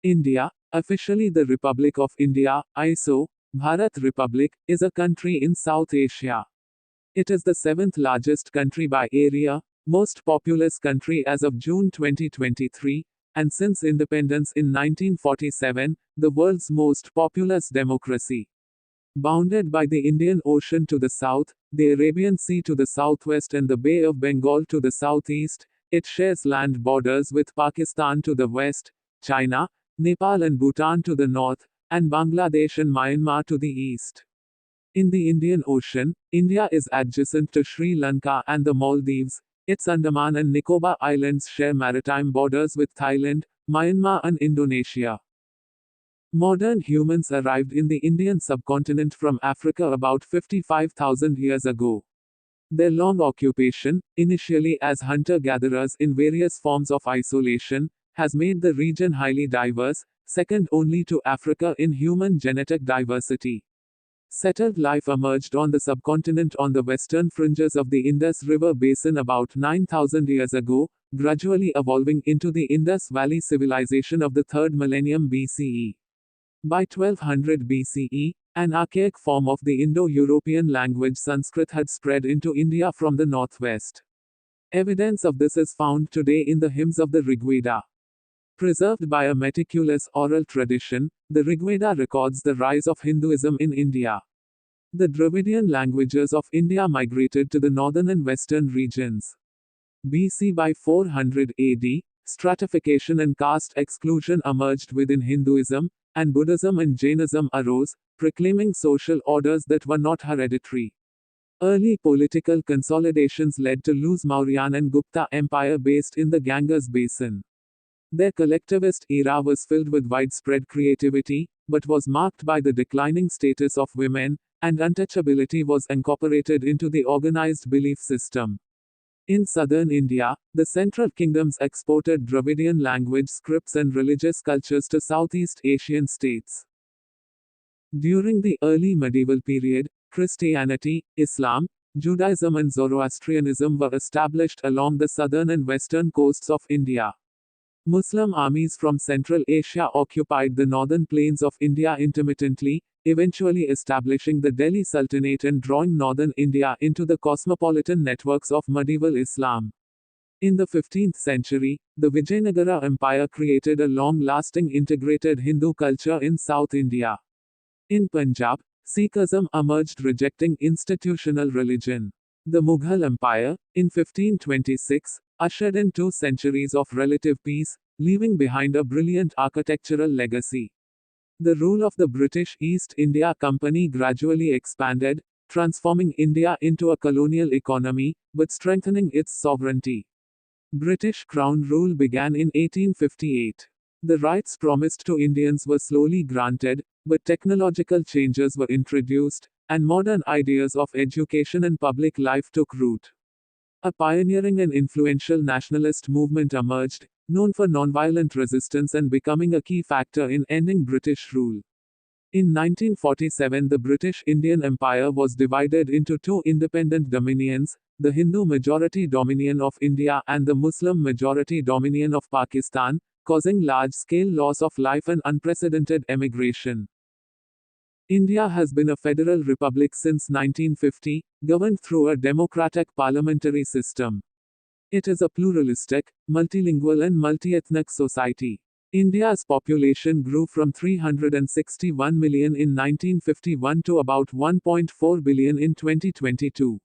India, officially the Republic of India, ISO, Bharat Republic, is a country in South Asia. It is the seventh largest country by area, most populous country as of June 2023, and since independence in 1947, the world's most populous democracy. Bounded by the Indian Ocean to the south, the Arabian Sea to the southwest, and the Bay of Bengal to the southeast, it shares land borders with Pakistan to the west, China, Nepal and Bhutan to the north, and Bangladesh and Myanmar to the east. In the Indian Ocean, India is adjacent to Sri Lanka and the Maldives. Its Andaman and Nicobar Islands share maritime borders with Thailand, Myanmar, and Indonesia. Modern humans arrived in the Indian subcontinent from Africa about 55,000 years ago. Their long occupation, initially as hunter-gatherers in various forms of isolation, has made the region highly diverse, second only to Africa in human genetic diversity. Settled life emerged on the subcontinent on the western fringes of the Indus River basin about 9,000 years ago, gradually evolving into the Indus Valley civilization of the 3rd millennium BCE. By 1200 BCE, an archaic form of the Indo-European language Sanskrit had spread into India from the northwest. Evidence of this is found today in the hymns of the Rigveda. Preserved by a meticulous oral tradition, the Rigveda records the rise of Hinduism in India. The Dravidian languages of India migrated to the northern and western regions. BC by 400 AD, stratification and caste exclusion emerged within Hinduism, and Buddhism and Jainism arose, proclaiming social orders that were not hereditary. Early political consolidations led to loose Mauryan and Gupta Empire based in the Ganges basin. Their collectivist era was filled with widespread creativity, but was marked by the declining status of women, and untouchability was incorporated into the organized belief system. In southern India, the central kingdoms exported Dravidian language scripts and religious cultures to Southeast Asian states. During the early medieval period, Christianity, Islam, Judaism and Zoroastrianism were established along the southern and western coasts of India. Muslim armies from Central Asia occupied the northern plains of India intermittently, eventually establishing the Delhi Sultanate and drawing northern India into the cosmopolitan networks of medieval Islam. In the 15th century, the Vijayanagara Empire created a long-lasting integrated Hindu culture in South India. In Punjab, Sikhism emerged rejecting institutional religion. The Mughal Empire, in 1526, ushered in 2 centuries of relative peace, leaving behind a brilliant architectural legacy. The rule of the British East India Company gradually expanded, transforming India into a colonial economy, but strengthening its sovereignty. British Crown rule began in 1858. The rights promised to Indians were slowly granted, but technological changes were introduced, and modern ideas of education and public life took root. A pioneering and influential nationalist movement emerged, known for nonviolent resistance and becoming a key factor in ending British rule. In 1947, the British Indian Empire was divided into 2 independent dominions, the Hindu majority dominion of India and the Muslim majority dominion of Pakistan, causing large-scale loss of life and unprecedented emigration. India has been a federal republic since 1950, governed through a democratic parliamentary system. It is a pluralistic, multilingual and multi-ethnic society. India's population grew from 361 million in 1951 to about 1.4 billion in 2022.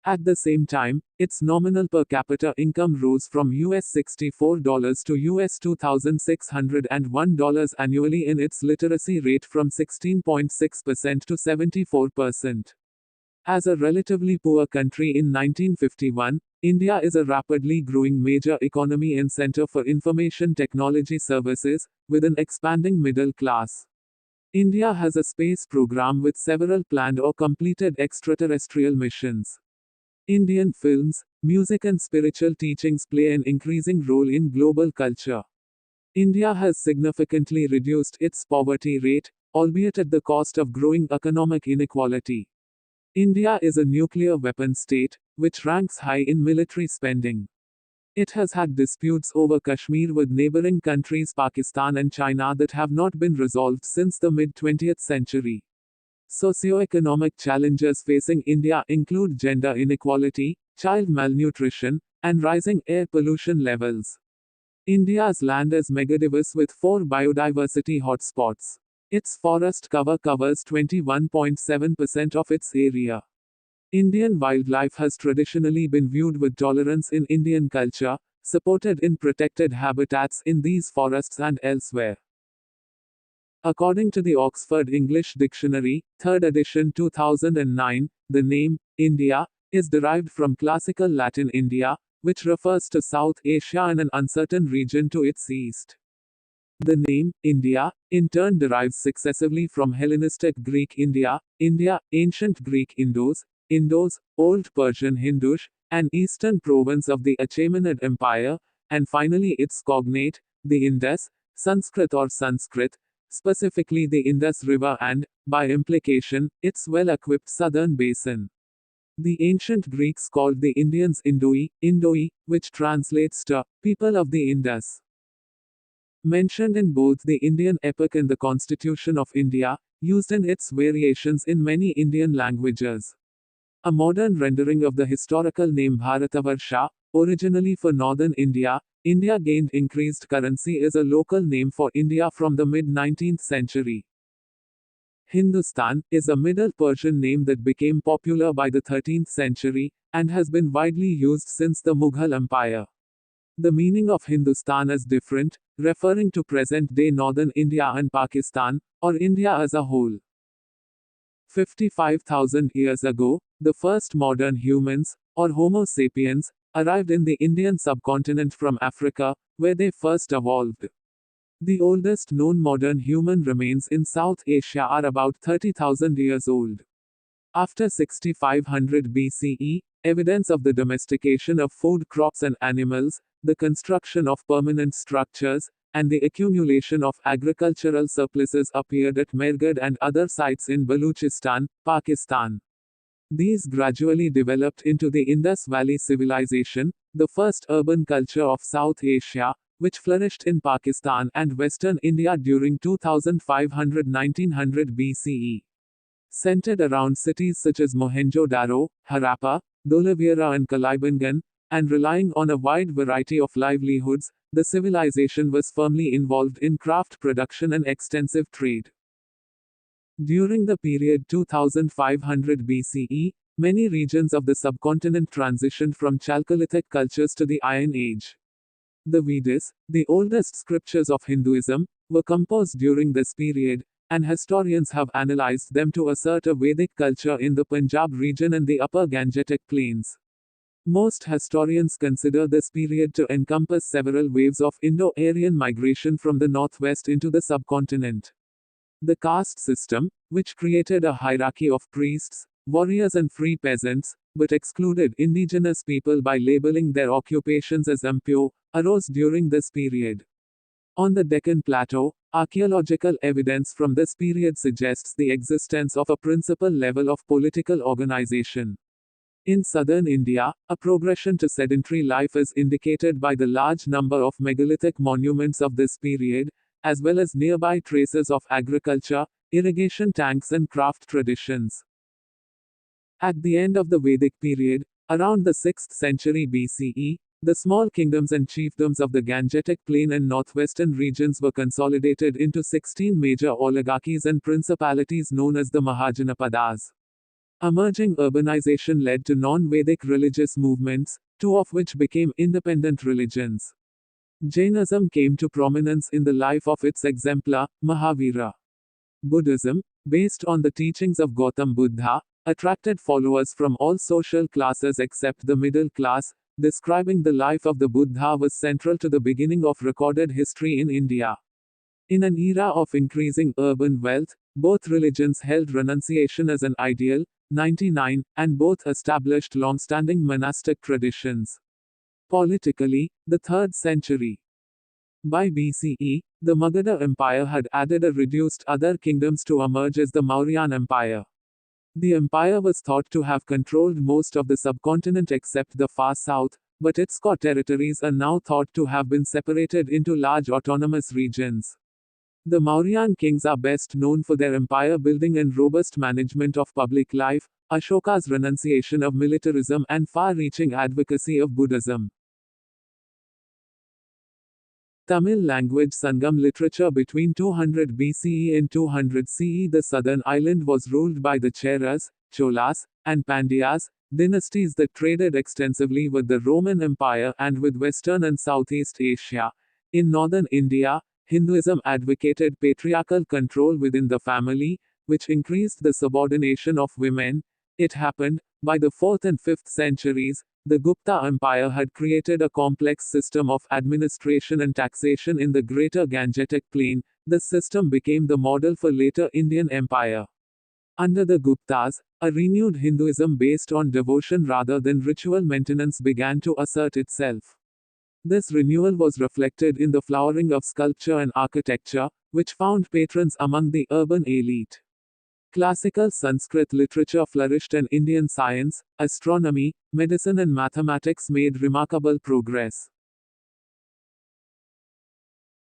At the same time, its nominal per capita income rose from US $64 to US $2,601 annually, and its literacy rate from 16.6% to 74%. As a relatively poor country in 1951, India is a rapidly growing major economy and center for information technology services, with an expanding middle class. India has a space program with several planned or completed extraterrestrial missions. Indian films, music and spiritual teachings play an increasing role in global culture. India has significantly reduced its poverty rate, albeit at the cost of growing economic inequality. India is a nuclear weapons state, which ranks high in military spending. It has had disputes over Kashmir with neighboring countries Pakistan and China that have not been resolved since the mid-20th century. Socioeconomic challenges facing India include gender inequality, child malnutrition, and rising air pollution levels. India's land is megadiverse with 4 biodiversity hotspots. Its forest cover covers 21.7% of its area. Indian wildlife has traditionally been viewed with tolerance in Indian culture, supported in protected habitats in these forests and elsewhere. According to the Oxford English Dictionary, 3rd edition 2009, the name, India, is derived from Classical Latin India, which refers to South Asia and an uncertain region to its east. The name, India, in turn derives successively from Hellenistic Greek India, India, Ancient Greek Indos, Indos, Old Persian Hindush, and eastern province of the Achaemenid Empire, and finally its cognate, the Indus, Sanskrit or Sanskrit, specifically the Indus River and, by implication, its well-equipped southern basin. The ancient Greeks called the Indians Indoi, Indoi, which translates to people of the Indus. Mentioned in both the Indian epic and the Constitution of India, used in its variations in many Indian languages. A modern rendering of the historical name Bharatavarsha, originally for northern India, India gained increased currency is a local name for India from the mid-19th century. Hindustan is a Middle Persian name that became popular by the 13th century, and has been widely used since the Mughal Empire. The meaning of Hindustan is different, referring to present-day northern India and Pakistan, or India as a whole. 55,000 years ago, the first modern humans, or Homo sapiens, arrived in the Indian subcontinent from Africa, where they first evolved. The oldest known modern human remains in South Asia are about 30,000 years old. After 6500 BCE, evidence of the domestication of food crops and animals, the construction of permanent structures, and the accumulation of agricultural surpluses appeared at Mehrgarh and other sites in Baluchistan, Pakistan. These gradually developed into the Indus Valley Civilization, the first urban culture of South Asia, which flourished in Pakistan and western India during 2500–1900 BCE. Centered around cities such as Mohenjo-Daro, Harappa, Dholavira and Kalibangan, and relying on a wide variety of livelihoods, the civilization was firmly involved in craft production and extensive trade. During the period 2500 BCE, many regions of the subcontinent transitioned from Chalcolithic cultures to the Iron Age. The Vedas, the oldest scriptures of Hinduism, were composed during this period, and historians have analyzed them to assert a Vedic culture in the Punjab region and the upper Gangetic plains. Most historians consider this period to encompass several waves of Indo-Aryan migration from the northwest into the subcontinent. The caste system, which created a hierarchy of priests, warriors and free peasants, but excluded indigenous people by labeling their occupations as impure, arose during this period. On the Deccan Plateau, archaeological evidence from this period suggests the existence of a principal level of political organization. In southern India, a progression to sedentary life is indicated by the large number of megalithic monuments of this period, as well as nearby traces of agriculture, irrigation tanks and craft traditions. At the end of the Vedic period, around the 6th century BCE, the small kingdoms and chiefdoms of the Gangetic Plain and northwestern regions were consolidated into 16 major oligarchies and principalities known as the Mahajanapadas. Emerging urbanization led to non-Vedic religious movements, two of which became independent religions. Jainism came to prominence in the life of its exemplar, Mahavira. Buddhism, based on the teachings of Gautam Buddha, attracted followers from all social classes except the middle class. Describing the life of the Buddha was central to the beginning of recorded history in India. In an era of increasing urban wealth, both religions held renunciation as an ideal, 99, and both established long-standing monastic traditions. Politically, the 3rd century. By BCE, the Magadha Empire had added a reduced other kingdoms to emerge as the Mauryan Empire. The empire was thought to have controlled most of the subcontinent except the far south, but its core territories are now thought to have been separated into large autonomous regions. The Mauryan kings are best known for their empire building and robust management of public life, Ashoka's renunciation of militarism, and far reaching advocacy of Buddhism. Tamil language Sangam literature between 200 BCE and 200 CE. The southern island was ruled by the Cheras, Cholas, and Pandyas, dynasties that traded extensively with the Roman Empire and with Western and Southeast Asia. In northern India, Hinduism advocated patriarchal control within the family, which increased the subordination of women. It happened, by the 4th and 5th centuries, the Gupta Empire had created a complex system of administration and taxation in the greater Gangetic plain. The system became the model for later Indian Empire. Under the Guptas, a renewed Hinduism based on devotion rather than ritual maintenance began to assert itself. This renewal was reflected in the flowering of sculpture and architecture, which found patrons among the urban elite. Classical Sanskrit literature flourished and Indian science, astronomy, medicine and mathematics made remarkable progress.